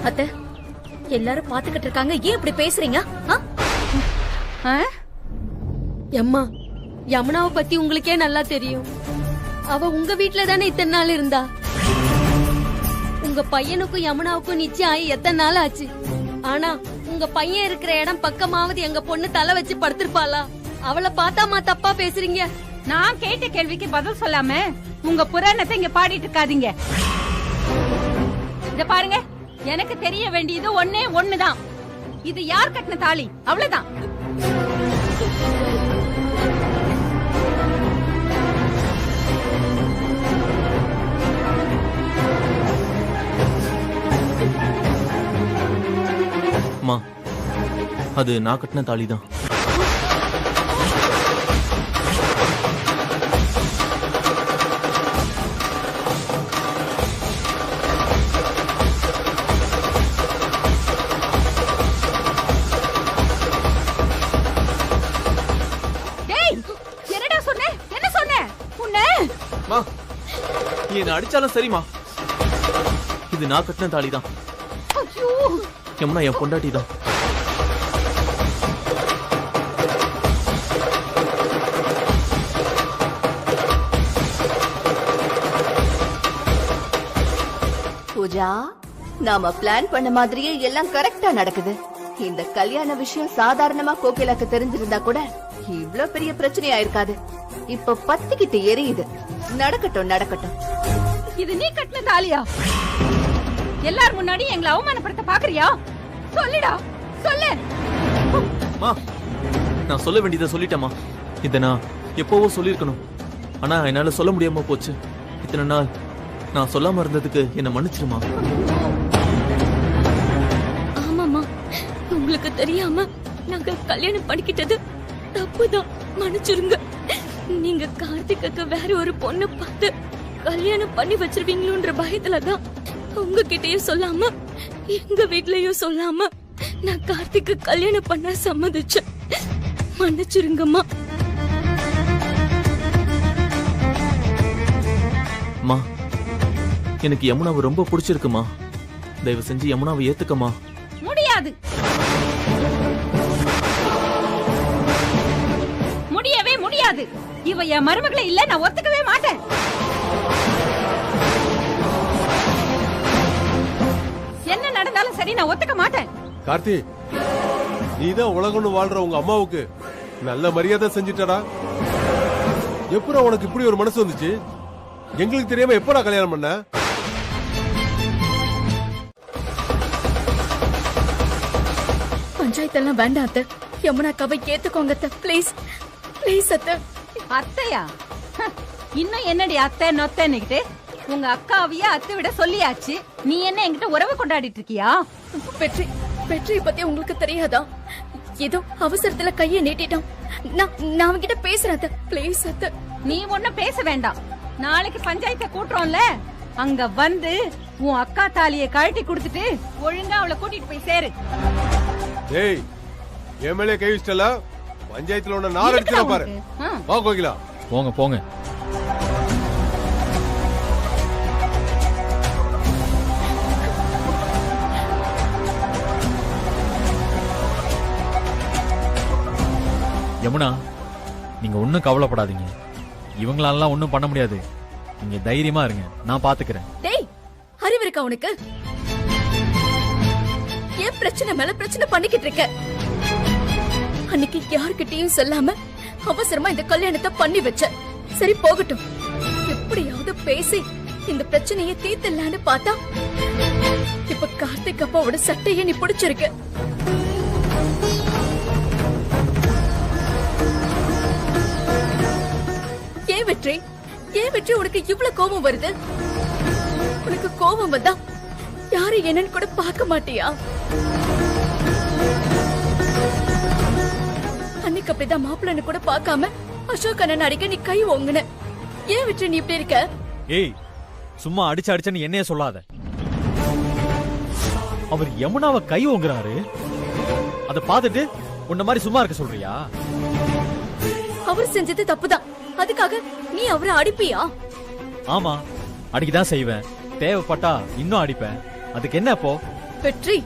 அத்தை, எல்லாரும் பாத்துக்கிட்டு இருக்காங்க, ஏன் இப்படி பேசுறீங்க? எம்மா, யமுனாவை பத்தி உங்களுக்கே நல்லா தெரியும். அவ உங்க வீட்டுல தானே இத்தனை நாள் இருந்தா. உங்க பையனுக்கும் யமுனாவுக்கும் நிச்சயம் ஆகி எத்தனை நாள் ஆச்சு? ஆனா உங்க பையன் இருக்கிற இடம் பக்கமாவது எங்க பொண்ணு தலை வச்சு படுத்திருப்பாளா? அவளை பார்த்தாமா தப்பா பேசுறீங்க? நான் கேட்ட கேள்விக்கு பதில் சொல்லாம உங்க புராணத்தை இங்க பாடிட்டு இருக்காதீங்க. இத பாருங்க, எனக்கு தெரிய வேண்டியது ஒன்னே ஒண்ணுதான். இது யார் கட்டின தாலி? அவ்வளவுதான். அம்மா, அது நான் கட்டின தாலிதான். என்னடா சொன்ன? என்ன சொன்ன? உன்னை நீ என்ன அடிச்சாலும் சரிமா, இது நான் கட்டின தாலிதான். யமுனா என் பொண்டாட்டி தான். பூஜா, நாம பிளான் பண்ண மாதிரியே எல்லாம் கரெக்டா நடக்குது. இந்த கல்யாண விஷயம் சாதாரணமா கோகிலாக்கு தெரிஞ்சிருந்தா கூட இவ்ளோ பெரிய பிரச்சனை ஆயிருக்காது. இப்ப பத்திக்கிட்டு எரியுது. நடக்கட்டும் நடக்கட்டும். இது நீ கட்டின தாலியா? எல்லார் முன்னாடி எங்களை அவமானப்படுத்த பாக்குறியா? சொல்லுடா, சொல்லு. நான் சொல்ல வேண்டியதை சொல்லிட்டேமா. இத நான் எப்பவோ சொல்லிருக்கணும், ஆனா என்னால சொல்ல முடியாம போச்சு. இத்தனை நாள் நான் சொல்லாம இருந்ததுக்கு என்ன மன்னிச்சிருமா. ஆமாமா, உங்களுக்கு தெரியாம நாங்க கல்யாணம் பண்ணிக்கிட்டது தப்புதான், மன்னிச்சிருங்க. நீங்க கார்த்திக்கு வேற ஒரு பொண்ணு பார்த்து கல்யாணம் பண்ணி வச்சிருவீங்களோன்ற பயத்துலதான் உங்ககிட்டயும் சொல்லாம எங்க வீட்லயும் சொல்லாம நான் கார்த்திக்கு கல்யாணம் பண்ண சம்மதிச்சேன். மன்னிச்சிருங்கம்மா. அம்மா, எனக்கு யமுனாவை ரொம்ப பிடிச்சிருக்குமா. தயவு செஞ்சு யமுனாவை ஏத்துக்கமா. முடியாது, முடியவே முடியாது. இவ என் மருமகளை இல்ல, நான் ஒத்துக்கவே மாட்டேன். என்ன நடந்தாலும் சரி, நான் ஒத்துக்க மாட்டேன். கார்த்தி, நீதான் உலகம்னு வாழ்ற உங்க அம்மாவுக்கு நல்ல மரியாதை செஞ்சுட்டடா. எப்படா உனக்கு இப்படி ஒரு மனசு வந்துச்சு? எங்களுக்கு தெரியாம எப்படா கல்யாணம் பண்ண? பஞ்சாயத்தெல்லாம் வேண்டாம் அத்தை, யமுனாக்காவை ஏத்துக்கோங்க அத்தை, பிளீஸ் பிளீஸ் அத்தை. அத்தையா? இன்னும் என்னடி அத்தை நொத்தன்னுகிட்டு? உங்க அக்காவைய அத்தை விட சொல்லியாச்சு. நீ என்ன என்கிட்ட உறவு கொண்டாடிட்டு இருக்கியா? வெற்றியை பத்தி உங்களுக்கு தெரியாதா? ஏதோ அவசரத்துல கைய நீட்டிட்டான். நான் அவன்கிட்ட பேசுறேன் அத்தை, பிளீஸ் அத்தை. நீ ஒண்ணும் பேச வேண்டாம். நாளைக்கு பஞ்சாயத்தை கூட்டுறோம்ல, அங்க வந்து உன் அக்கா தாலியை கழட்டி கொடுத்துட்டு ஒழுங்கா அவளை கூட்டிட்டு போய் சேரு. ஏய், எம்எல்ஏ கை வச்சிட்டல, பஞ்சாயத்துல ஒண்ணு நார் அடிச்சா பாரு. வா கோகிலா. போங்க போங்க. யமுனா, நீங்க ஒண்ணும் கவலைப்படாதீங்க. இவங்களால ஒண்ணும் பண்ண முடியாது. நீங்க தைரியமா இருங்க, நான் பாத்துக்கிறேன். டேய், அறிவு இருக்கா உனக்கு? ஏன் பிரச்சனை மேல பிரச்சனை பண்ணிக்கிட்டு இருக்க? அன்னைக்கு யார்கிட்டயும் சொல்லாம அவசரமா இந்த கல்யாணத்தை பண்ணி வச்ச. சரி போகட்டும், எப்படியாவது பேசி இந்த பிரச்சனையை தீர்த்தலான்னு பார்த்தா இப்ப கார்த்திக் அப்பாவோட சட்டையை நீ பிடிச்சிருக்க. ஏன் வெற்றி உனக்கு இவ்வளவு கோபம் வருது? உனக்கு கோபம் வந்தா யாரு என்னன்னு கூட பார்க்க மாட்டியா? அன்னைக்கு அப்படிதான் மாப்பிள்ளன்னு கூட பார்க்காம அசோக் அண்ணன் அடிக்க நீ கை ஓங்குன. ஏன் வெற்றி நீ இப்படி இருக்க? ஏய், சும்மா அடிச்சன்னு என்னைய சொல்லாத. அவர் யமுனாவை கை ஓங்குறாரு, அத பாத்துட்டு உன்ன மாதிரி சும்மா இருக்க சொல்றியா? அவர் செஞ்சது தப்புதான், அதுக்காக நீ அவரை அடிப்பியா? ஆமா, அடிக்கதான் செய்வேன். தேவைப்பட்டா இன்னும் அடிப்பேன். அதுக்கு என்ன இப்போ? வெற்றி,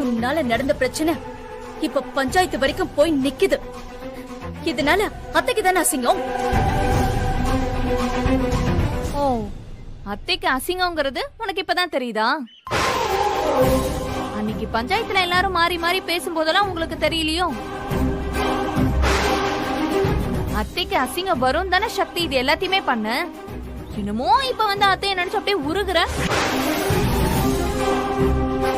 உன்னால நடந்த பிரச்சனை இப்ப பஞ்சாயத்து வரைக்கும் போய் நிக்குது. இதனால அத்தைக்கு தானே அசிங்கம். ஓ, அத்தைக்கு அசிங்கம்ங்கிறது உனக்கு இப்பதான் தெரியுதா? அன்னைக்கு பஞ்சாயத்துல எல்லாரும் மாறி மாறி பேசும்போதெல்லாம் உங்களுக்கு தெரியலையோ? அத்தைக்கு அசிங்கம் வரும் தானே சக்தி இது எல்லாத்தையுமே பண்ண. என்னமோ இப்ப வந்து அத்தைய நினைச்சு அப்படியே உருகுற.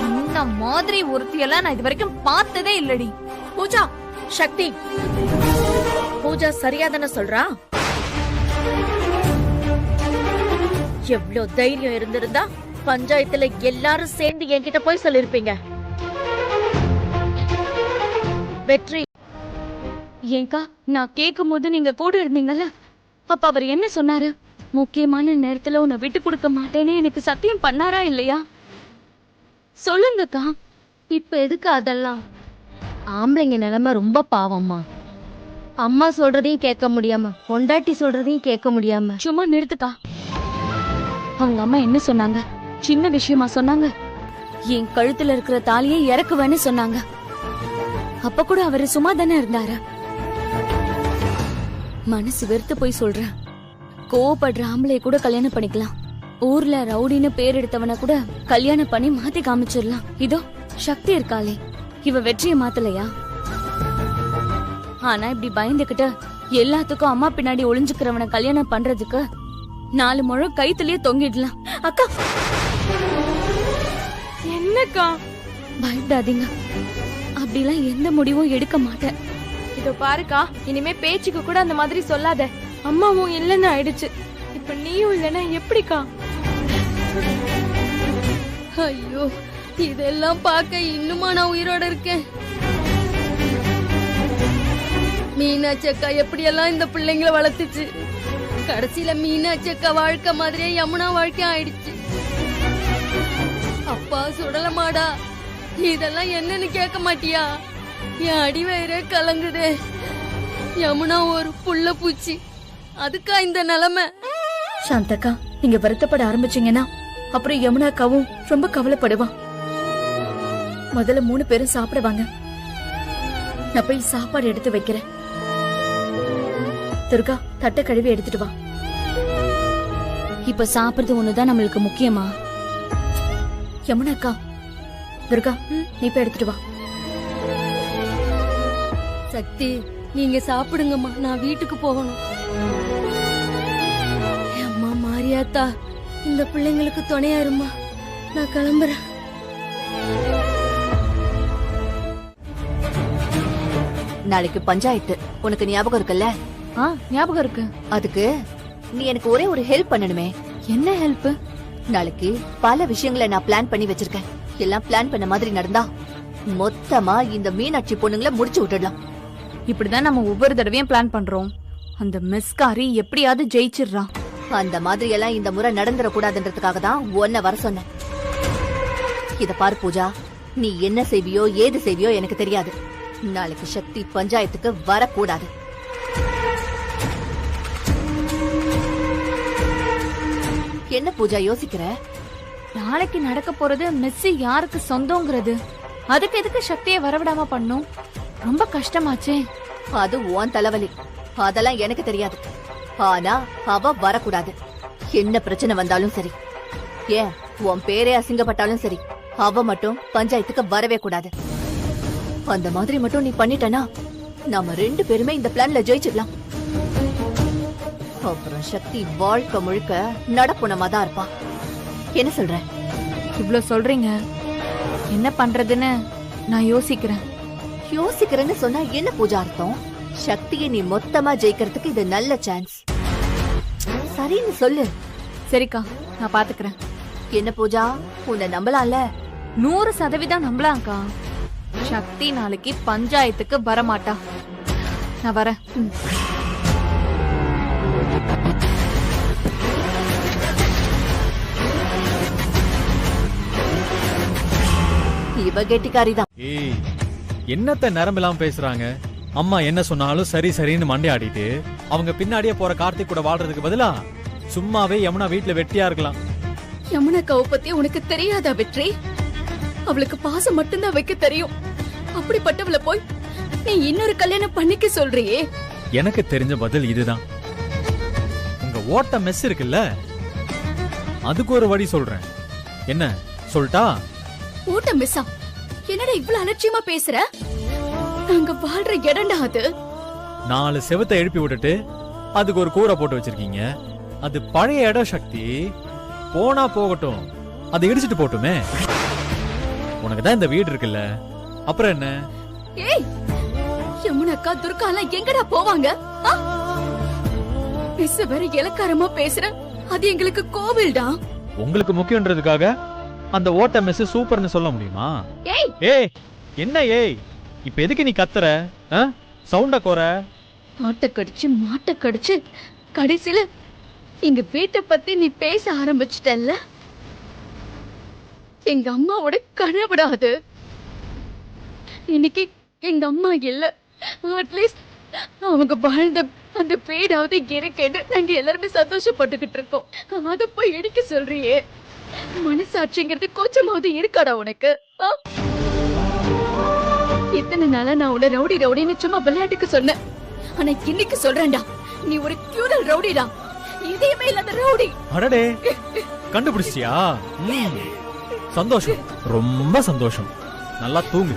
இந்த மாதிரி ஒருத்தியெல்லாம் நான் இது வரைக்கும் பார்த்ததே இல்லடி. பூஜா, சக்தி, பூஜா சரியா தானே சொல்றா? எவ்ளோ தைரியம் இருந்திருந்தா பஞ்சாயத்துல எல்லாரும் சேர்ந்து என்கிட்ட போய் சொல்லிருப்பீங்க. வெற்றி, ஏங்கா நான் கேட்கும் போது நீங்க கூட இருந்தீங்கல்ல, அப்ப அவர் என்ன சொன்னாரு? முக்கியமான நேரத்துல உன்னை விட்டு கொடுக்க மாட்டேன்னு எனக்கு சத்தியம் பண்ணாரா இல்லையா? சொல்லுங்கக்கா. இப்ப எதுக்கு அதெல்லாம்? ஆம்பளைங்க நிலைமை ரொம்ப பாவம்மா. அம்மா சொல்றதையும் கேட்க முடியாம, பொண்டாட்டி சொல்றதையும் கேட்க முடியாம. சும்மா நிறுத்துக்கா. அவங்க அம்மா என்ன சொன்னாங்க? சின்ன விஷயமா சொன்னாங்க? என் கழுத்துல இருக்கிற தாலியை இறக்குவேன்னு சொன்னாங்க. அப்ப கூட அவரு சும்மா தானே இருந்தாரு. மனசு வெறுத்து போய் சொல்றேன். கோவப்படுற ஆம்பளைய கூட கல்யாணம் பண்ணிக்கலாம். ஊர்ல ரவுடின்னு பேர் எடுத்தவன கூட கல்யாணம் பண்ணி மாத்தி காமிச்சிடலாம். இதோ சக்தி இருக்காளே, இவ வெற்றியை மாத்தலையா? ஆனா இப்படி பயந்துகிட்டு எல்லாத்துக்கும் அம்மா பின்னாடி ஒளிஞ்சுக்கிறவன கல்யாணம் பண்றதுக்கு 4 முழம் கைத்துலயே தொங்கிடலாம். அக்கா, என்னக்கா? பயப்படாதீங்க, அப்படிலாம் எந்த முடிவும் எடுக்க மாட்டேன். இதோ பாருக்கா, இனிமே பேச்சுக்கு கூட அந்த மாதிரி சொல்லாத. அம்மாவும் இல்லன்னு ஆயிடுச்சு, இப்ப நீயும் இல்லன்னா எப்படிக்கா? ஐயோ, இதெல்லாம் பார்க்க இன்னுமா நான் உயிரோட இருக்கேன்? மீனாட்சி அக்கா எப்படியெல்லாம் இந்த பிள்ளைங்களை வளர்த்துச்சு. கடைசியில மீனாட்சி அக்கா வாழ்க்கை மாதிரியே யமுனா வாழ்க்கை ஆயிடுச்சு. அப்பா சுடலமாடா, இதெல்லாம் என்னன்னு கேட்க மாட்டியா? என் அடிவயிறே கலங்குது. யமுனா ஒரு புள்ள பூச்சி, அதுக்கா இந்த நிலைமை? சாந்தக்கா, நீங்க வருத்தப்பட ஆரம்பிச்சீங்கன்னா அப்புறம் யமுனாக்காவும் ரொம்ப கவலைப்படுவான். முதல்ல 3 பேரும் சாப்பிடுவாங்க. நான் போய் சாப்பாடு எடுத்து வைக்கிறேன். துர்கா, தட்டை கழுவி எடுத்துட்டு வா. இப்ப சாப்பிடுறது ஒண்ணுதான் நம்மளுக்கு முக்கியமா? யமுனாக்கா, துர்கா, நீ போய் எடுத்துட்டு வா. சக்தி, நீங்க சாப்பிடுங்கம்மா, நான் வீட்டுக்கு போகணும். அம்மா மாரியாத்தா, இந்த பிள்ளைங்களுக்கு துணையா இருமா. நான் கிளம்புறேன். நாளைக்கு பஞ்சாயத்து, உனக்கு ஞாபகம் இருக்குல்ல? ஞாபகம் இருக்கு. அதுக்கு நீ எனக்கு ஒரே ஒரு ஹெல்ப் பண்ணணுமே. என்ன ஹெல்ப்? நாளைக்கு பல விஷயங்களை நான் பிளான் பண்ணி வச்சிருக்கேன். எல்லாம் பிளான் பண்ண மாதிரி நடந்தா மொத்தமா இந்த மீனாட்சி பொண்ணுங்களை முடிச்சு விட்டுடலாம். இப்படிதான் நம்ம ஒவ்வொரு தடவையும் பிளான் பண்றோம். அந்த மிஸ்காரி எப்படியாவது ஜெயிச்சிடுறான். அந்த மாதிரி எல்லாம் இந்த முறை நடந்துடக்கூடாதுன்றதுக்காக தான் உன்னை வர சொன்னேன். இத பாரு பூஜா, நீ என்ன செய்வியோ ஏது செய்வியோ எனக்கு தெரியாது. நாளைக்கு சக்தி பஞ்சாயத்துக்கு வரக்கூடாது. என்ன பூஜா யோசிக்கிற? நாளைக்கு நடக்க போறது மெஸ்ஸி யாருக்கு சொந்தங்கிறது. அதுக்கு எதுக்கு சக்தியை வரவிடாம பண்ணும்? ரொம்ப கஷ்டமாச்சே. அது உன் தலைவலி, அதெல்லாம் எனக்கு தெரியாது. ஆனா அவ வரக்கூடாது. என்ன பிரச்சனை வந்தாலும் சரி, ஏன் உன் பேரே அசிங்கப்பட்டாலும் சரி, அவ மட்டும் பஞ்சாயத்துக்கு வரவே கூடாது. அந்த மாதிரி மட்டும் நீ பண்ணிட்டனா நாம 2 பேருமே இந்த பிளான்ல ஜெயிச்சிடலாம். அப்புறம் சக்தி வாழ்க்கை முழுக்க நடப்புணமா தான் இருப்பான். என்ன சொல்ற? இவ்ளோ சொல்றீங்க, என்ன பண்றதுன்னு நான் யோசிக்கிறேன். யோசிக்கிறேன்னு சொன்னா என்ன பூஜா அர்த்தம்? சக்தியை நீ மொத்தமா ஜெயிக்கிறதுக்கு இது நல்ல சான்ஸ். சரின்னு சொல்லு. சரிக்கா, நான் பாத்துக்கிறேன். என்ன பூஜா, உன்னை நம்பலாம்ல? 100% நம்பலாம்க்கா. சக்தி நாளைக்கு பஞ்சாயத்துக்கு வரமாட்டா. நான் வரேன். இவ கெட்டிக்காரிதான். ஏய், என்னத்த நரம்பெல்லாம் பேசுறாங்க? அம்மா என்ன சொன்னாலும் சரி சரின்னு மண்டையாடிட்டு அவங்க பின்னாடியே போற கார்த்திக் கூட வாழ்றதுக்கு பதிலா சும்மாவே யமுனா வீட்டுல வெட்டியா இருக்கலாம். யமுனாக்காவை பத்தி உனக்கு தெரியாதா வெற்றி? அவளுக்கு பாசம் மட்டும்தான் வைக்க தெரியும். அப்படிப்பட்டவள போய் நீ இன்னொரு கல்யாணம் பண்ணிக்க சொல்றியே. எனக்கு தெரிஞ்ச பதில் இதுதான். உங்க ஓட்ட மெஸ் இருக்குல்ல, அதுக்கு ஒரு வழி சொல்றேன். என்ன சொல்லிட்டா? ஓட்ட மிஸ்ஸா? என்னடா இவ்வளவு அலட்சியமா பேசுற? நாங்க வாழ்ற இடம்டா அது. 4 செவத்தை எழுப்பி விட்டுட்டு அதுக்கு ஒரு கூரை போட்டு வச்சிருக்கீங்க. அது பழைய இடம் சக்தி. போனா போகட்டும், அதை இடிச்சிட்டு போட்டுமே. உனக்கு தான் இந்த வீடு இருக்குல்ல, அப்புறம் என்ன? ஏய், யமுனக்கா துர்காலாம் எங்கடா போவாங்க? மிஸ் வேற இலக்காரமா பேசுற. அது எங்களுக்கு கோவில்டா. உங்களுக்கு முக்கியன்றதுக்காக அந்த ஓட்ட மெஸ் சூப்பர்னு சொல்ல முடியுமா? ஏய் ஏய், என்ன ஏய்? இப்ப எதுக்கு நீ கத்துற? சவுண்ட குற. ஆட்ட கடிச்சு மாட்ட கடிச்சு கடைசியில எங்க வீட்டை பத்தி நீ பேச ஆரம்பிச்சிட்டல்ல. எங்க அம்மாவோட கனவுடாது. இன்னைக்கு எங்க அம்மா இல்ல. அட்லீஸ்ட் அவங்க வாழ்ந்த அந்த வீடாவது இருக்கேன்னு நாங்க எல்லாருமே சந்தோஷப்பட்டுக்கிட்டு இருக்கோம். அத போய் இடிக்க சொல்றியே. மனசாட்சிங்கிறது கொஞ்சமாவது இருக்காடா உனக்கு? இத்தனை நாளா நான் உன்னை ரவுடி ரவுடின்னு சும்மா விளையாட்டுக்கு சொன்னேன். ஆனா இன்னைக்கு சொல்றேன்டா, நீ ஒரு கியூரல் ரவுடிடா. இதேமே இல்லாத ரவுடி. அடடே, கண்டுபிடிச்சியா? சந்தோஷம், ரொம்ப சந்தோஷம். நல்லா தூங்கு.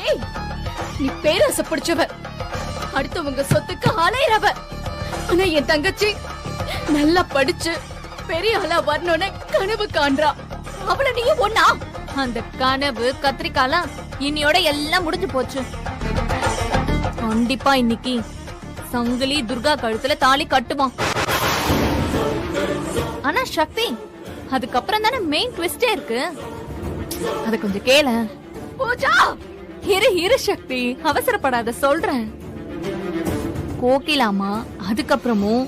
ஏய், நீ பேராசை பிடிச்சவ, அடுத்தவங்க சொத்துக்கு அலையறவ. ஆனா என் தங்கச்சி நல்லா படிச்சு பெரிய ஆளா வரணும்னு கனவு காண்றா. அவள நீ ஒண்ணா? அந்த கனவு கத்திரிக்காலாம் இன்னையோட எல்லாம் முடிஞ்சு போச்சு. கண்டிப்பா இன்னைக்கு சங்கிலி துர்கா கழுத்துல தாலி கட்டுவான். ஆனா சக்தி, அதுக்கப்புறம் தானே மெயின் ட்விஸ்டே இருக்கு. அத கொஞ்சம் கேள. பூஜா, இரு சக்தி, அவசரப்படாத, சொல்றேன். கோகிலாமா அதுக்கப்புறமும்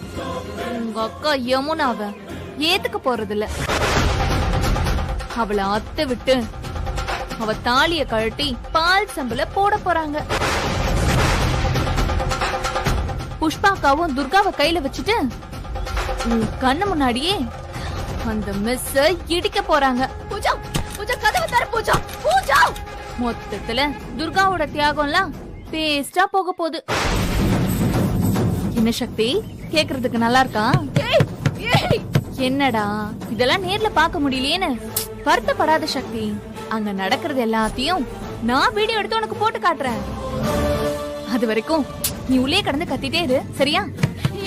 உங்க அக்கா யமுனாவ ஏத்துக்க போறதில்ல. அவளை அத்தை விட்டு அவ தாலிய கழட்டி பால் சம்புல போட போறாங்க. புஷ்பாக்காவும் துர்காவை கையில வச்சுட்டு கண்ணு முன்னாடியே அந்த மிஸ் இடிக்க போறாங்க. பூஜா, பூஜா கதவை தர. பூஜா, பூஜா. மொத்தத்துல துர்காவோட தியாகம்லாம் பேஸ்டா போக போகுது. என்ன சக்தி, கேக்குறதுக்கு நல்லா இருக்கா? ஏய், ஏய். என்னடா இதெல்லாம் நேர்ல பார்க்க முடியலையேன்னு வருத்தப்படாத சக்தி. அங்க நடக்கிறது எல்லாத்தையும் நான் வீடியோ எடுத்து உனக்கு போட்டு காட்டுறேன். அது வரைக்கும் நீ உள்ளே கடந்து கத்திட்டே இரு, சரியா?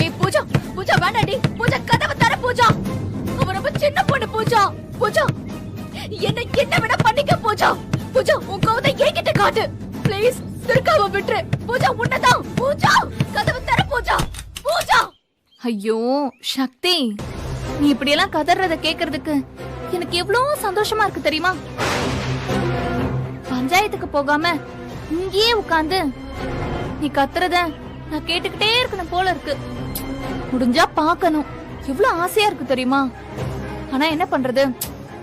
ஏய் பூஜா, பூஜா வேண்டாடி. பூஜா கதவை தர. பூஜா, அவ ரொம்ப சின்ன பொண்ணு. பூஜா, பூஜா என்ன விட பண்ணிக்க. பூஜா, பூஜா உன் கோவத்தை என்கிட்ட காட்டு ப்ளீஸ். துர்காவை விட்டுரு. பூஜா உன்னதான். பூஜா கதவை தர. பூஜா, பூஜா. ஐயோ சக்தி, நீ இப்படி எல்லாம் கதறத கேக்குறதுக்கு எனக்கு எவ்வளவு சந்தோஷமா இருக்கு தெரியுமா? பஞ்சாயத்துக்கு போகாம இங்கேயே உட்கார்ந்து நீ கத்துறத நான் கேட்டுக்கிட்டே இருக்கணும் போல இருக்கு. முடிஞ்சா பாக்கணும், எவ்வளவு ஆசையா இருக்கு தெரியுமா? ஆனா என்ன பண்றது,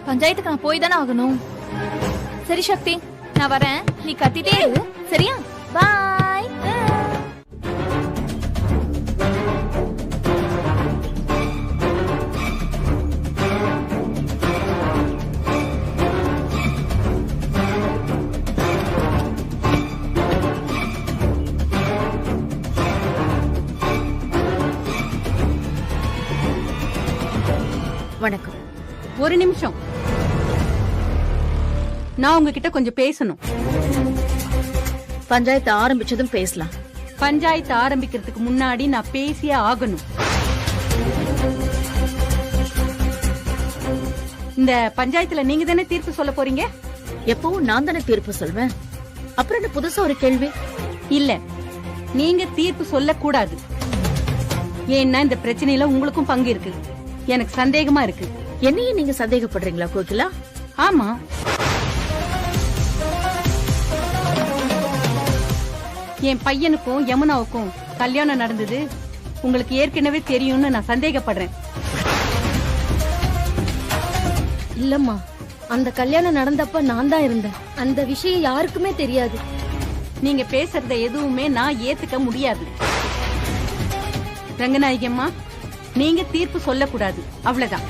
பஞ்சாயத்துக்கு நான் போய் தானே ஆகணும். சரி சக்தி, நான் வரேன், நீ கத்திட்டே இரு, சரியா? பாய். வணக்கம். ஒரு நிமிஷம், நான் உங்ககிட்ட கொஞ்சம் பேசணும். பஞ்சாயத்து ஆரம்பிச்சதும் பேசலாம். பஞ்சாயத்து ஆரம்பிக்கிறதுக்கு முன்னாடி நான் பேசியே ஆகணும். இந்த பஞ்சாயத்துல நீங்க தானே தீர்ப்பு சொல்ல போறீங்க? எப்பவும் நான் தானே தீர்ப்பு சொல்வேன். அப்புறம் என்ன புதுசா ஒரு கேள்வி? இல்ல, நீங்க தீர்ப்பு சொல்ல கூடாது. ஏன்னா இந்த பிரச்சனையில உங்களுக்கும் பங்கு இருக்கு. எனக்கு சந்தேகமா இருக்கு. என்னையும் நீங்க சந்தேகப்படுறீங்களா கோகிலா? ஆமா. என் பையனுக்கும் யமுனாவுக்கும் கல்யாணம் நடந்தது உங்களுக்கு ஏற்கனவே தெரியும்னு நான் சந்தேகப்படுறேன். இல்லம்மா, அந்த கல்யாணம் நடந்தப்ப நான் தான் இருந்தேன். அந்த விஷயம் யாருக்குமே தெரியாது. நீங்க பேசுறத எதுவுமே நான் ஏத்துக்க முடியாது. ரங்கநாயகம்மா, நீங்க தீர்ப்பு சொல்லக்கூடாது, அவ்வளவுதான்.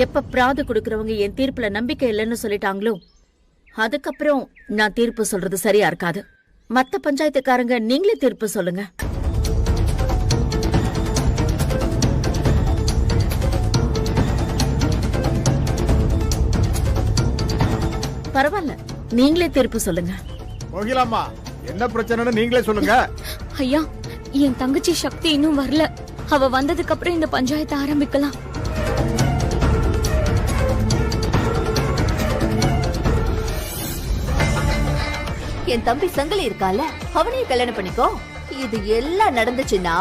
எப்ப பிராது கொடுக்கறவங்க என் தீர்ப்புல நம்பிக்கை இல்லைன்னு சொல்லிட்டாங்களோ அதுக்கப்புறம் நான் தீர்ப்பு சொல்றது சரியா இருக்காது. மத்த பஞ்சாயத்துக்காரங்க நீங்களே தீர்ப்பு சொல்லுங்க. பரவாயில்ல, நீங்களே தீர்ப்பு சொல்லுங்க. கோகிலாம்மா, என்ன பிரச்சனைன்னு நீங்களே சொல்லுங்க. ஐயா, என் தங்கச்சி சக்தி இன்னும் வரல. அவ வந்ததுக்கு அப்புறம் இந்த பஞ்சாயத்தை ஆரம்பிக்கலாம். என் தம்பி சங்கலி இருக்கால, அவனையும் கல்யாணம் பண்ணிக்கோ. இது எல்லாம் நடந்துச்சுன்னா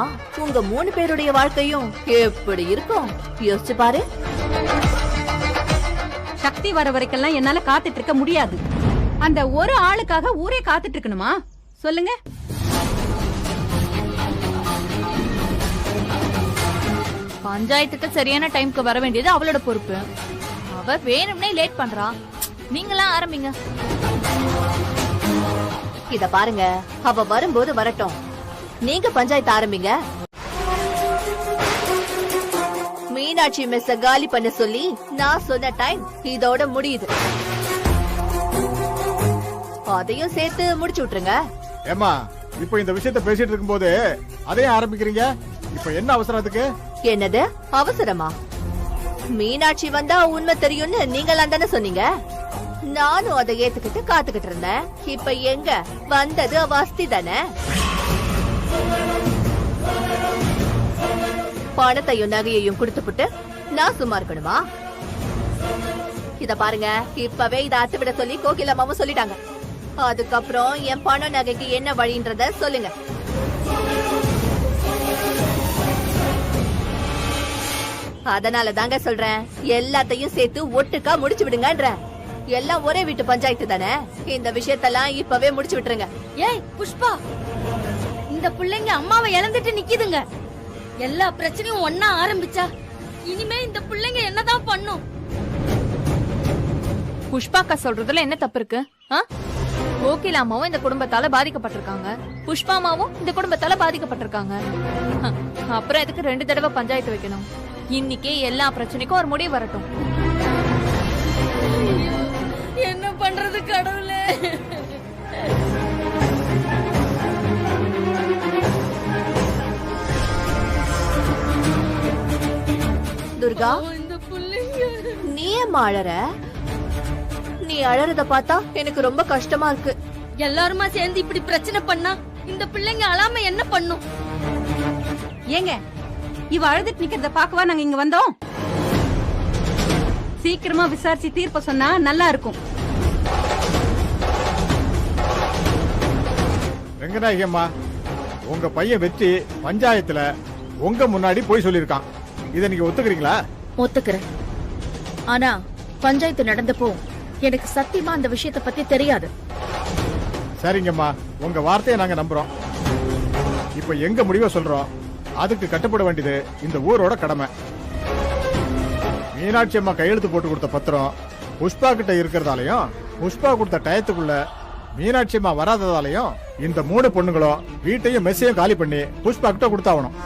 உங்க 3 பேருடைய வாழ்க்கையும் எப்படி இருக்கும் யோசிச்சு பாரு. சக்தி வர வரைக்கெல்லாம் என்னால காத்துட்டு இருக்க முடியாது. அந்த ஒரு ஆளுக்காக ஊரே காத்துட்டு இருக்கணுமா? சொல்லுங்க. பஞ்சாயத்துக்கு சரியான டைம்க்கு வர வேண்டியது அவளோட பொறுப்பு. அவ வேணும்னே லேட் பண்றா. நீங்களாம் ஆரம்பிங்க. இத பாருங்க, அவ வரும்போது வரட்டும், நீங்க பஞ்சாயத்து ஆரம்பிங்க. மீனாட்சி மெஸ்ஸ காலி பண்ண சொல்லி நான் சொன்ன டைம் இதோட முடியுது. அதையும் சேர்த்து முடிச்சு விட்டுருங்க. ஏமா, இப்போ இந்த விஷயத்தை பேசிட்டு இருக்கும்போது அதையும் ஆரம்பிக்கிறீங்க. இப்போ என்ன அவசரத்துக்கு? என்னது அவசரமா? மீனாட்சி வந்தா உண்மை தெரியும்னு நீங்களாம் தானே சொன்னீங்க. நானும் அதை ஏத்துக்கிட்டு காத்துக்கிட்டு இருந்தேன். இப்ப எங்க வந்தது அவ அஸ்தி தானே. பணத்தையும் நகையையும் கொடுத்துப்புட்டு நான் சும்மா இருக்கணுமா? இத பாருங்க, இப்பவே இத அத்துவிட சொல்லி கோகிலம்மாவும் சொல்லிட்டாங்க. அதுக்கப்புறம் என் பணம் நகைக்கு என்ன வழின்றத சொல்லுங்க. அதனால தாங்க சொல்றேன், எல்லாத்தையும் சேர்த்து ஒட்டுக்கா முடிச்சு விடுங்கன்ற. எல்லாம் ஒரே வீட்டு பஞ்சாயத்து தானே. இந்த விஷயத்தெல்லாம் இப்பவே முடிச்சு விட்டுருங்க. ஏய் புஷ்பா, இந்த பிள்ளைங்க அம்மாவை இழந்துட்டு நிக்குதுங்க. எல்லா பிரச்சனையும் ஒன்னா ஆரம்பிச்சா இனிமே இந்த பிள்ளைங்க என்னதான் பண்ணும்? புஷ்பாக்கா சொல்றதுல என்ன தப்பு இருக்கு? கோகிலாமாவும் இந்த குடும்பத்தால பாதிக்கப்பட்டிருக்காங்க, புஷ்பாமாவும் இந்த குடும்பத்தால பாதிக்கப்பட்டிருக்காங்க. அப்புறம் எதுக்கு 2 தடவை பஞ்சாயத்து வைக்கணும்? இன்னைக்கே எல்லா பிரச்சனைக்கும் ஒரு முடிவு வரட்டும். என்ன பண்றது கடவுளே? துர்கா, நீ ஏன் அழற? நீ அழறத பார்த்தா எனக்கு ரொம்ப கஷ்டமா இருக்கு. எல்லாருமா சேர்ந்து இப்படி பிரச்சனை பண்ணா இந்த பிள்ளைங்க அழாம என்ன பண்ணும்? ஏங்க, இவ அழுதுட்டு நிக்கிறத பாக்கவா நாங்க இங்க வந்தோம்? சீக்கிரமா விசாரிச்சு தீர்ப்ப சொன்னா நல்லா இருக்கும். ரெங்கநாயகி அம்மா, உங்க பையன் வெற்றி பஞ்சாயத்துல உங்க முன்னாடி போய் சொல்லிருக்கான். இத நீங்க ஒத்துக்கிறீங்களா? ஒத்துக்கிறேன். ஆனா பஞ்சாயத்து நடந்தப்போ எனக்கு சத்தியமா அந்த விஷயத்தை பத்தி தெரியாது. சரிங்கம்மா, உங்க வார்த்தையை நாங்க நம்புறோம். இப்ப எங்க முடிவை சொல்றோம், அதுக்கு கட்டுப்பட வேண்டியது இந்த ஊரோட கடமை. மீனாட்சி அம்மா கையெழுத்து போட்டு கொடுத்த பத்திரம் புஷ்பா கிட்ட இருக்கிறதாலையும், புஷ்பா கொடுத்த டயத்துக்குள்ள மீனாட்சி அம்மா வராததாலையும் இந்த 3 பொண்ணுங்களும் வீட்டையும் மெஸ்ஸையும் காலி பண்ணி புஷ்பா கிட்ட கொடுத்தாகணும்.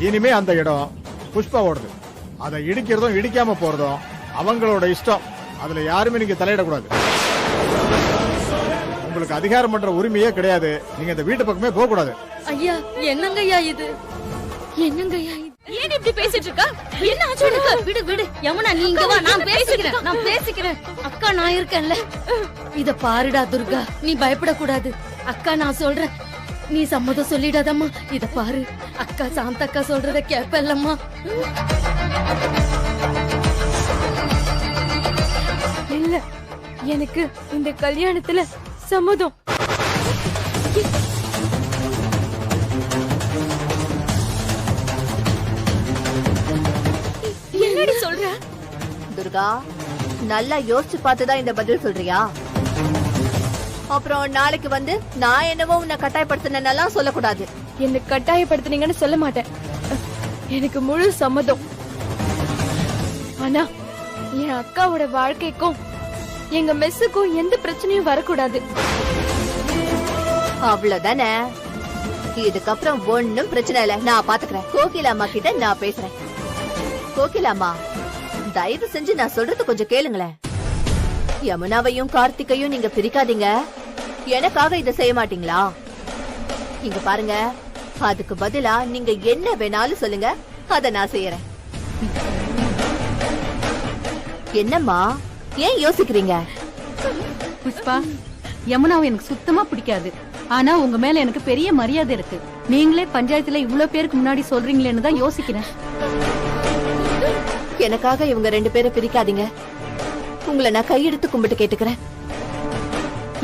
இனிமே அந்த இடம் புஷ்பாவோடது. அதை இடிக்கிறதும் இடிக்காம போறதும் அவங்களோட இஷ்டம். அதுல யாருமே நீங்க தலையிடக்கூடாது. உங்களுக்கு அதிகாரம் பண்ற உரிமையே கிடையாது. நீங்க இந்த வீட்டு பக்கமே போக கூடாது. ஐயா, என்னங்கய்யா இது? என்னங்கய்யா இது? ஏன் இப்படி பேசிட்டு இருக்கா? என்ன ஆச்சு உனக்கு? விடு விடு யமுனா, நீ இங்க வா, நான் பேசிக்கிறேன். அக்கா, நான் இருக்கேன்ல. இத பாருடா துர்கா, நீ பயப்படக்கூடாது. அக்கா, நான் சொல்றேன், நீ சம்மதம் சொல்லிடாதம்மா. இத பாரு, அக்கா சாந்தக்கா சொல்றத கேப்பல்லம்மா. இல்ல, எனக்கு இந்த கல்யாணத்துல சம்மதம். என்னடி சொல்ற? துர்கா, நல்லா யோசிச்சு பார்த்துதான் இந்த பதில் சொல்றியா? அப்புறம் நாளைக்கு வந்து நான் என்னவோ உன்னை கட்டாயப்படுத்தினெல்லாம் சொல்லக்கூடாது. என்ன கட்டாயப்படுத்துனீங்கன்னு சொல்ல மாட்டேன். எனக்கு முழு சம்மதம். ஆனா என் அக்காவோட வாழ்க்கைக்கும் எங்க மெஸ்ஸுக்கும் எந்த பிரச்சனையும் வரக்கூடாது. அவ்வளவுதானே. இதுக்கப்புறம் ஒண்ணும் பிரச்சனை இல்ல, நான் பாத்துக்கிறேன். கோகிலாமா கிட்ட நான் பேசுறேன். கோகிலாமா, தயவு செஞ்சு நான் சொல்றது கொஞ்சம் கேளுங்களேன். யமுனாவையும் கார்த்திகையும் நீங்க பிரிக்காதீங்க. எனக்காக இத செய்ய மாட்டீங்களா? இங்க பாருங்க, அதுக்கு பதிலா நீங்க என்ன வேணாலும் சொல்லுங்க, அத நான் செய்யறேன். என்னம்மா, ஏன் யோசிக்கிறீங்க? புஷ்பா, யமுனாவை எனக்கு சுத்தமா பிடிக்காது. ஆனா உங்க மேல எனக்கு பெரிய மரியாதை இருக்கு. நீங்களே பஞ்சாயத்துல இவ்வளவு பேருக்கு முன்னாடி சொல்றீங்களேன்னு தான் யோசிக்கிறேன். எனக்காக இவங்க 2 பேரை பிரிக்காதீங்க. உங்களை நான் கையெடுத்து கும்பிட்டு கேட்டுக்கிறேன்.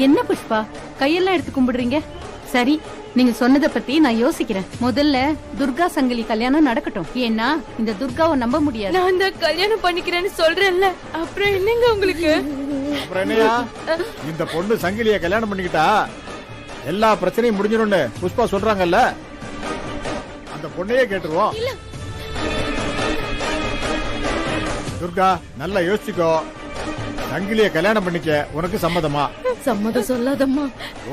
என்ன புஷ்பா, கையெல்லாம் எடுத்து கும்பிடுறீங்க? சரி, நீங்க சொன்னதை பத்தி நான் யோசிக்கிறேன். முதல்ல துர்கா சங்கிலி கல்யாணம் நடக்கட்டும். ஏன்னா இந்த துர்காவை நம்ப முடியாது. நான் தான் கல்யாணம் பண்ணிக்கிறேன்னு சொல்றேன்ல, அப்புறம் என்னங்க உங்களுக்கு? அப்புறம் என்னையா, இந்த பொண்ணு சங்கிலிய கல்யாணம் பண்ணிக்கிட்டா எல்லா பிரச்சனையும் முடிஞ்சிடும்னு புஷ்பா சொல்றாங்கல்ல, அந்த பொண்ணையே கேட்டுருவோம். துர்கா, நல்லா யோசிச்சுக்கோ. சங்கிலிய கல்யாணம் பண்ணிக்க உனக்கு சம்மதமா? சம்மதம் சொல்லாதம்மா.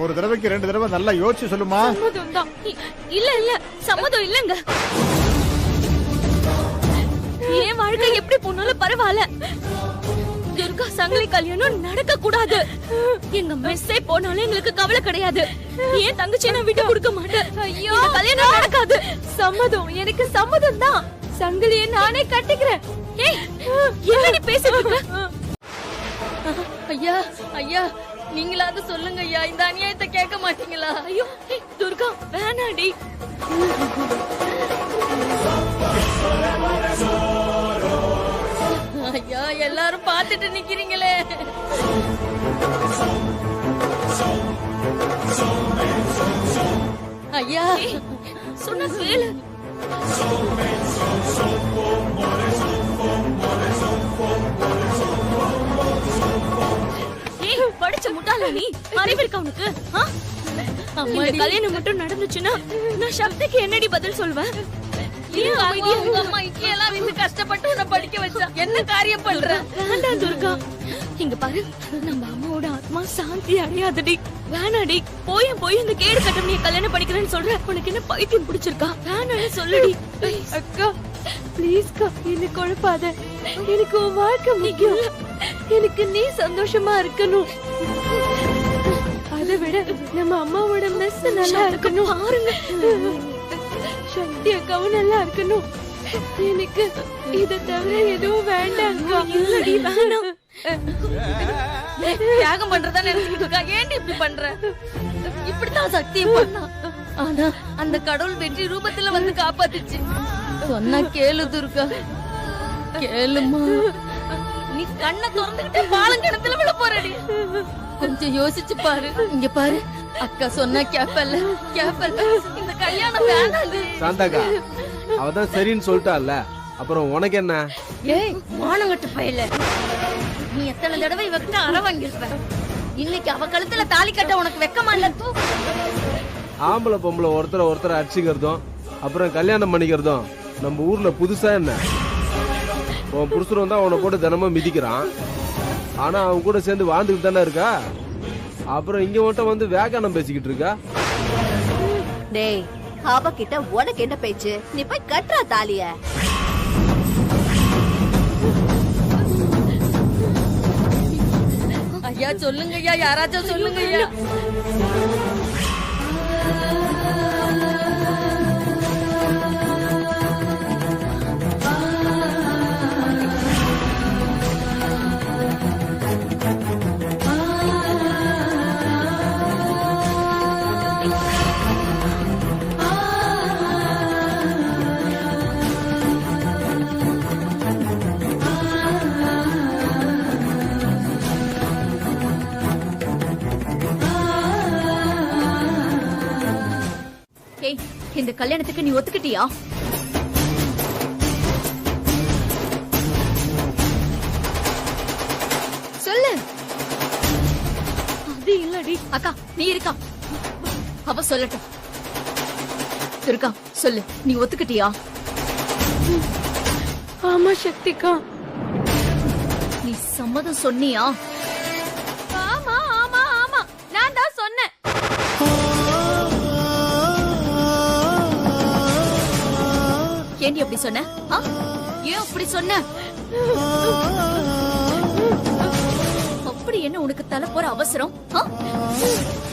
ஒரு தடவைக்கு 2 தடவை நல்லா யோசிச்சு சொல்லுமா. சம்மதம் தான். இல்ல இல்ல, சம்மதம் இல்லங்க. என் வாழ்க்கை எப்படி போனாலும் பரவாயில்ல, துர்கா சங்கிலி கல்யாணம் நடக்க கூடாது. எங்க மெஸ்ஸே போனாலும் எங்களுக்கு கவலை கிடையாது. ஏன் தங்கச்சி நான் விட்டு கொடுக்க மாட்டேன். ஐயோ, கல்யாணம் நடக்காது. சம்மதம், எனக்கு சம்மதம் தான். சங்கிலியை நானே கட்டிக்கிறேன். ஏய், என்னடி பேசிட்டு இருக்க? ஐயா ஐயா, நீங்களாவது சொல்லுங்க ஐயா, இந்த அநியாயத்தை கேட்க மாட்டீங்களா? ஐயோ, ஏய், துர்கா வேணாடி. ஐயா, எல்லாரும் பார்த்துட்டு நிக்கிறீங்களே. ஐயா, சொன்ன கேளு. ஏய், படிச்ச முட்டாள நீ, அறிவிருக்க உனக்கு? இந்த கல்யாணம் மட்டும் நடந்துச்சுன்னா நான் சக்திக்கு என்னடி பதில் சொல்வேன்? உங்க அம்மா இங்கெல்லாம் வந்து கஷ்டப்பட்டு உன்னை படிக்க வச்சா என்ன காரியம் பண்ற? வேண்டாம் துர்கா, இங்க பாரு, நம்ம அம்மாவோட ஆத்மா சாந்தி அடையாதடி. வேணாடி, போய் இந்த கேடு கட்டம் நீ கல்யாணம் படிக்கிறேன்னு சொல்ற. உனக்கு என்ன பைத்தியம் பிடிச்சிருக்கா? வேணான்னு சொல்லுடி. அக்கா ப்ளீஸ்க்கா, என்ன குழப்பாத. எனக்கு உன் வாழ்க்கை முக்கியம். எனக்கு நீ சந்தோஷமா இருக்கணும். அதை விட நம்ம அம்மாவோட மெஸ் நல்லா இருக்கணும். பாருங்க, சக்தி அக்காவும் நல்லா இருக்கணும். எனக்கு இதை தவிர எதுவும் வேண்டாம். இல்லடி, வேணாம். தியாகம் பண்றதா நினைச்சுக்கிட்டு இருக்கா. ஏன் இப்படி பண்ற? இப்படித்தான் சக்தியும் பண்ணா. ஆனா அந்த கடவுள் வெற்றி ரூபத்துல வந்து காப்பாத்துச்சு. சொன்னா கேளு துர்கா, கேளுமா. நீ கண்ணை திறந்துகிட்டு பாலங்கிணத்துல விழ போறடி. கொஞ்சம் யோசிச்சு பாரு. இங்க பாரு, அக்கா சொன்னா கேப்பல்ல, இந்த கல்யாணம் வேணாது. சாந்தாக்கா, அவதான் சரின்னு சொல்லிட்டால, அப்புறம் உனக்கு என்ன? ஏய், மானங்கட்டு பையல, நீ எத்தனை தடவை இவகிட்ட அற வாங்கிருப்ப. இன்னைக்கு அவ கழுத்துல தாலி கட்ட உனக்கு வெக்கமா இல்ல? தூ. ஆம்பளை பொம்பளை ஒருத்தரை அடிச்சுக்கிறதும் அப்புறம் கல்யாணம் பண்ணிக்கிறதும் நம்ம ஊர்ல புதுசா என்ன? உன் புருஷன் தான் அவனை போட்டு தினமும் மிதிக்கிறான். ஆனா அவன் கூட சேர்ந்து வாழ்ந்துக்கிட்டு தானே இருக்கா. அப்புறம் இங்க மட்டும் வந்து வேகானம் பேசிக்கிட்டு இருக்கா. டேய், அவகிட்ட உனக்கு என்ன பேச்சு? நீ போய் கட்டுறா தாலிய. ஐயா சொல்லுங்க ஐயா, யாராச்சும் சொல்லுங்க ஐயா. ஏய், இந்த கல்யாணத்துக்கு நீ ஒத்துக்கிட்டியா? சொல்லு. அது இல்லடி. அக்கா, நீ இருக்கா? அவ சொல்லட்டும். இருக்கா, சொல்லு, நீ ஒத்துக்கிட்டியா? ஆமா சக்திக்கா. நீ சம்மதம் சொன்னியா? ஆமா ஆமா ஆமா, நான் தான் சொன்னேன். ஏண்டி அப்படி சொன்ன? ஆ? ஏன் அப்படி சொன்ன? அப்படி என்ன உனக்கு தலை போற அவசரம்? ஆ?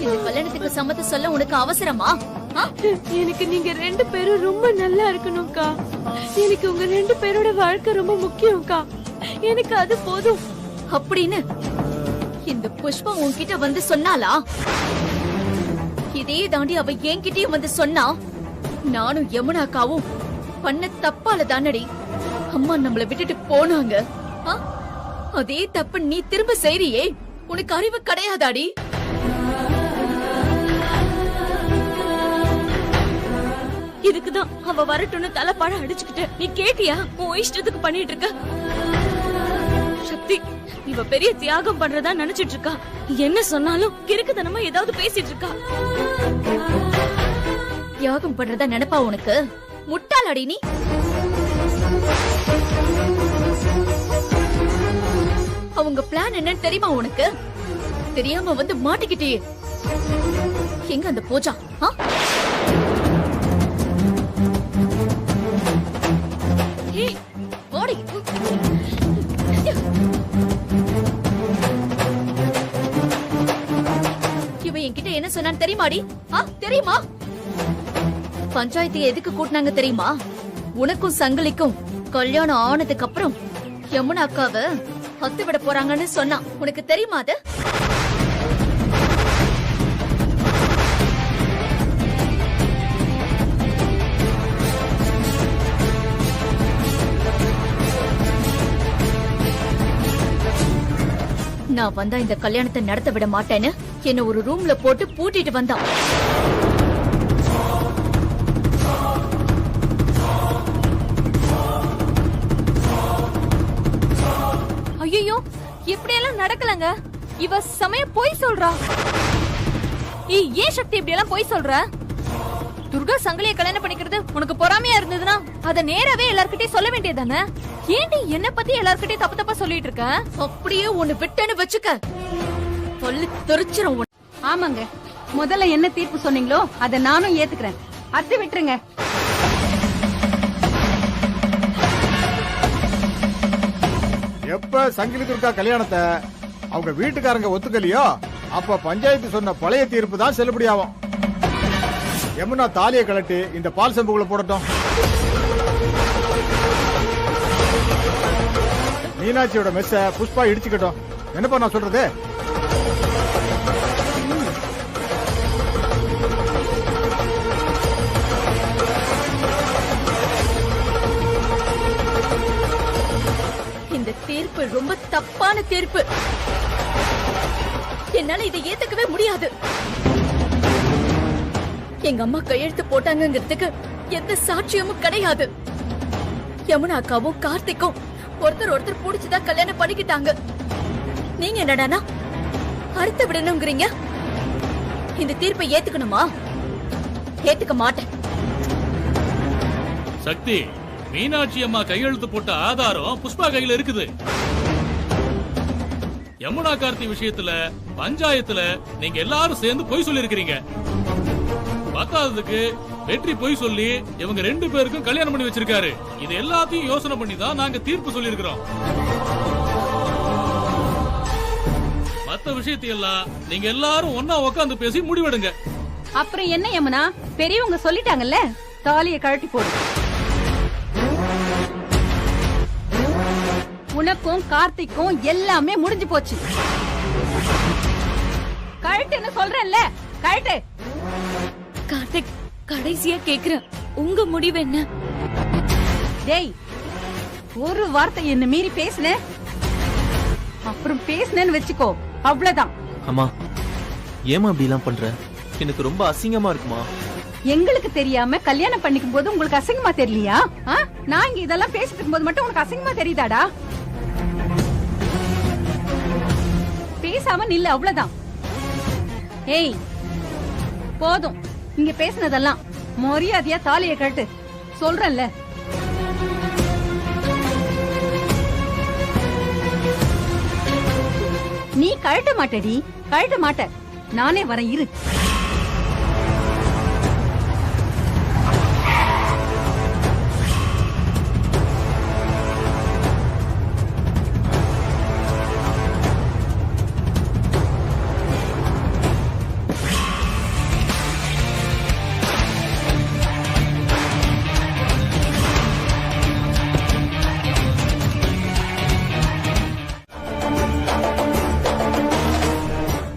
இந்த கல்யாணத்துக்கு சம்மதம் சொல்ல உனக்கு அவசரமா? ஆ? எனக்கு நீங்க 2 பேரும் ரொம்ப நல்லா இருக்கணும்க்கா. எனக்கு உங்க 2 பேரோட வாழ்க்கை ரொம்ப முக்கியம்க்கா. எனக்கு அது போதும். அப்படின்னு இந்த புஷ்பா உன்கிட்ட வந்து சொன்னாளா? இதே தாண்டி அவ என்கிட்டயும் வந்து சொன்னா, நானும் யமுனாக்காவும் பண்ண தப்பால தானடி அம்மா நம்மள விட்டுட்டு போனாங்க. ஆ? அதே தப்பு நீ திரும்ப செய்றியே, உனக்கு அறிவு கிடையாதாடி? இதுக்குதான் அவ வரட்டும்னு தலைப்பாட அடிச்சுக்கிட்டு நீ கேட்டியா? உன் இஷ்டத்துக்கு பண்ணிட்டு இருக்க. சக்தி, இவ பெரிய தியாகம் பண்றதா நினைச்சிட்டு இருக்கா. என்ன சொன்னாலும் கிறுக்குத்தனமா ஏதாவது பேசிட்டு இருக்கா. தியாகம் பண்றதா நினைப்பா உனக்கு? முட்டாளாடி நீ. அவங்க பிளான் என்னன்னு தெரியுமா உனக்கு? தெரியாம வந்து மாட்டிக்கிட்டே. எங்க அந்த பூஜா? ஆ? ஏய், ஓடி. இவ என்கிட்ட என்ன சொன்னான்னு தெரியுமாடி? ஆ, தெரியுமா? பஞ்சாயத்து எதுக்கு கூட்டினாங்க தெரியுமா? உனக்கும் சங்கிலிக்கும் கல்யாணம் ஆனதுக்கு அப்புறம் யமுனா அக்காவை ஹத்து விட போறாங்கன்னு சொன்னா. உனக்கு தெரியுமா அது? நான் வந்தா இந்த கல்யாணத்தை நடத்த விட மாட்டேன்னு என்ன ஒரு ரூம்ல போட்டு பூட்டிட்டு வந்தான். ஐயோ, இப்படி எல்லாம் நடக்கலங்க. இவ சமய போய் சொல்றா. ஏன் சக்தி இப்படி எல்லாம் போய் சொல்ற? துர்கா சங்கிலிய கல்யாணம் பண்ணிக்கிறது உனக்கு பொறாமையா இருந்ததுன்னா அத நேராவே எல்லார்கிட்டயும் சொல்ல வேண்டியதானே? ஏன்டி என்ன பத்தி எல்லார்கிட்டயும் தப்பு தப்பா சொல்லிட்டு இருக்க? அப்படியே ஒண்ணு விட்டேன்னு வச்சுக்க, பல்லு தெரிச்சிரும். ஆமாங்க, முதல்ல என்ன தீர்ப்பு சொன்னீங்களோ அதை நானும் ஏத்துக்கிறேன். அத்து விட்டுருங்க. எப்ப சங்கிலி துர்கா கல்யாணத்தை அவங்க வீட்டுக்காரங்க ஒத்துக்கலையோ அப்ப பஞ்சாயத்து சொன்ன பழைய தீர்ப்பு தான் செல்லுபடியாகும். யமுனா தாலியை கழட்டி இந்த பால் செம்புக்குள்ள போடட்டும். மீனாட்சியோட மெஸ்ஸ புஷ்பா இடிச்சுக்கட்டும். என்னப்பா நான் சொல்றது? இந்த தீர்ப்பு ரொம்ப தப்பான தீர்ப்பு. என்னால இதை ஏத்துக்கவே முடியாது. எங்க அம்மா கையெழுத்து போட்டாங்கிறதுக்கு எந்த சாட்சியமும் கிடையாது. யமுனா அக்காவும் கார்த்திக்கும் ஒருத்தர் புடிச்சுதான் கல்யாணம் பண்ணிக்கிட்டாங்க. நீங்க என்னடானா அறுத்து விடணுங்கிறீங்க? இந்த தீர்ப்பை ஏத்துக்கணுமா? ஏத்துக்க மாட்டேன். சக்தி, மீனாட்சி அம்மா கையெழுத்து போட்ட ஆதாரம் புஷ்பா கையில இருக்குது. யமுனா கார்த்தி விஷயத்துல பஞ்சாயத்துல நீங்க எல்லாரும் சேர்ந்து பொய் சொல்லி இருக்கிறீங்க. பத்தாததுக்கு வெற்றி பொய் சொல்லி இவங்க 2 பேருக்கும் கல்யாணம் பண்ணி வச்சிருக்காரு. இது எல்லாத்தையும் யோசனை பண்ணி தான் நாங்க தீர்ப்பு சொல்லி இருக்கிறோம். மத்த விஷயத்தையெல்லாம் நீங்க எல்லாரும் ஒன்னா உட்காந்து பேசி முடிவெடுங்க. அப்புறம் என்ன யமுனா, பெரியவங்க சொல்லிட்டாங்கல்ல, தாலியை கழட்டி போடு. உனக்கும் கார்த்திக்கும் எல்லாமே முடிஞ்சு போச்சு. கழட்டுன்னு சொல்றேன்ல, கழட்டு. கார்த்திக், கடைசியா கேக்குறேன், உங்க முடிவு என்ன? டேய், ஒரு வார்த்தை என்ன மீறி பேசுன, அப்புறம் பேசுனேன்னு வச்சுக்கோ, அவ்வளவுதான். அம்மா, ஏமா அப்படி எல்லாம் பண்ற? எனக்கு ரொம்ப அசிங்கமா இருக்குமா. எங்களுக்கு தெரியாம கல்யாணம் பண்ணிக்கும் போது உங்களுக்கு அசிங்கமா தெரியலையா? நான் இங்க இதெல்லாம் பேசிட்டு இருக்கும்போது மட்டும் உனக்கு அசிங்கமா தெரியுதாடா? பேசாம நில்ல, அவ்வளவுதான். ஏய், போதும் இங்க பேசினதெல்லாம். மரியாதையா தாலியை கழட்டு சொல்றேன்ல. நீ கழட்ட மாட்டடி, கழட்ட மாட்ட. நானே வரேன் இரு.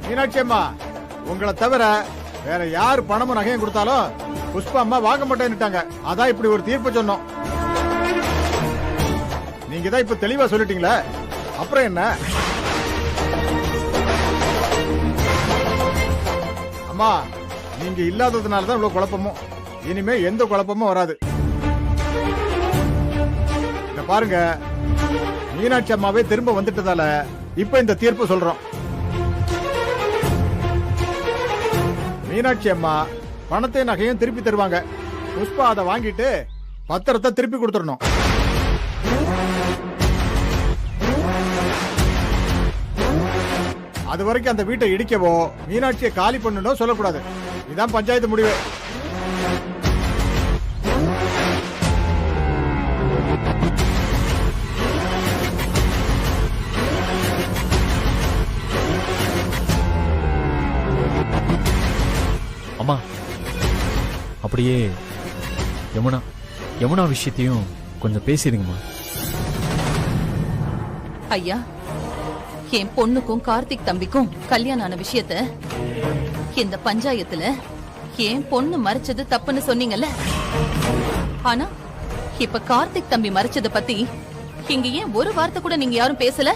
மீனாட்சி அம்மா, உங்களை தவிர வேற யாரு பணமும் நகையும் கொடுத்தாலும் புஷ்பா அம்மா வாங்க மாட்டேன்னுட்டாங்க. அதான் இப்படி ஒரு தீர்ப்பு சொன்னோம். நீங்க தான் இப்ப தெளிவா சொல்லிட்டீங்களே, அப்புறம் என்ன? அம்மா, நீங்க இல்லாததுனாலதான் இவ்வளவு குழப்பமும். இனிமே எந்த குழப்பமும் வராது. இத பாருங்க, மீனாட்சி அம்மாவே திரும்ப வந்துட்டதால இப்ப இந்த தீர்ப்பு சொல்றோம். மீனாட்சி அம்மா பணத்தை நகையும் திருப்பி தருவாங்க. புஷ்பா அதை வாங்கிட்டு பத்திரத்தை திருப்பி கொடுத்துடணும். அது வரைக்கும் அந்த வீட்டை இடிக்கவோ மீனாட்சியை காலி பண்ணணும் சொல்லக்கூடாது. இதான் பஞ்சாயத்து முடிவு. அம்மா, அப்படியே யமுனா விஷயத்தையும் கொஞ்சம் பேசிடுங்கம்மா. ஐயா, என் பொண்ணுக்கும் கார்த்திக் தம்பிக்கும் கல்யாணம் ஆன விஷயத்த இந்த பஞ்சாயத்துல என் பொண்ணு மறைச்சது தப்புன்னு சொன்னீங்கல்ல. ஆனா இப்ப கார்த்திக் தம்பி மறைச்சத பத்தி இங்க ஏன் ஒரு வார்த்தை கூட நீங்க யாரும் பேசல?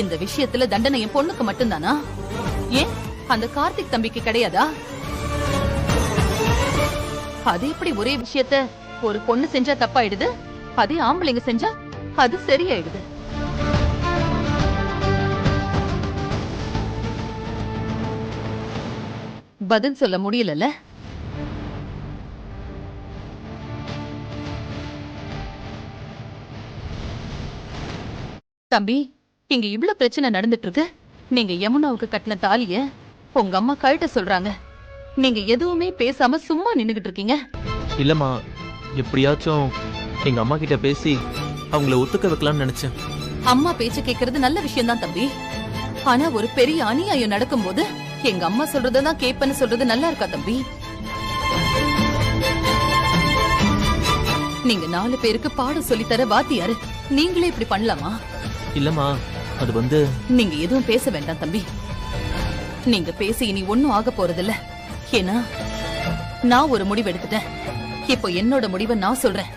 இந்த விஷயத்துல தண்டனை என் பொண்ணுக்கு மட்டும்தானா? ஏன் அந்த கார்த்திக் தம்பிக்கு கிடையாதா? அது எப்படி ஒரே விஷயத்த ஒரு பொண்ணு செஞ்சா தப்பாயிடுது, அதே ஆம்பளைங்க செஞ்சா அது சரியாயிடுது? பதில் சொல்ல முடியலல்ல? தம்பி, இங்க இவ்ளோ பிரச்சனை நடந்துட்டு இருக்கு. நீங்க யமுனாவுக்கு கட்டின தாலிய உங்க அம்மா கழட்ட சொல்றாங்க. நீங்க எதுவுமே பேசாம சும்மா நின்னுகிட்டு இருக்கீங்க. இல்லம்மா, எப்படியாச்சும் எங்க அம்மா கிட்ட பேசி அவங்கள ஒத்துக்க வைக்கலாம்னு நினைச்சேன். அம்மா பேச்சு கேக்குறது நல்ல விஷயம் தான் தம்பி. ஆனா ஒரு பெரிய அநியாயம் நடக்கும்போது எங்க அம்மா சொல்றதான் கேப்பன்னு சொல்றது நல்லா இருக்கா தம்பி? நீங்க 4 பேருக்கு பாடம் சொல்லித்தர வாத்தியாரு, நீங்களே இப்படி பண்ணலாமா? இல்லம்மா, அது நீங்க எதுவும் பேச வேண்டாம் தம்பி. நீங்க பேசி இனி ஒண்ணும் ஆக போறதில்ல. ஏன்னா நான் ஒரு முடிவு எடுத்துட்டேன். இப்போ என்னோட முடிவை நான் சொல்றேன்.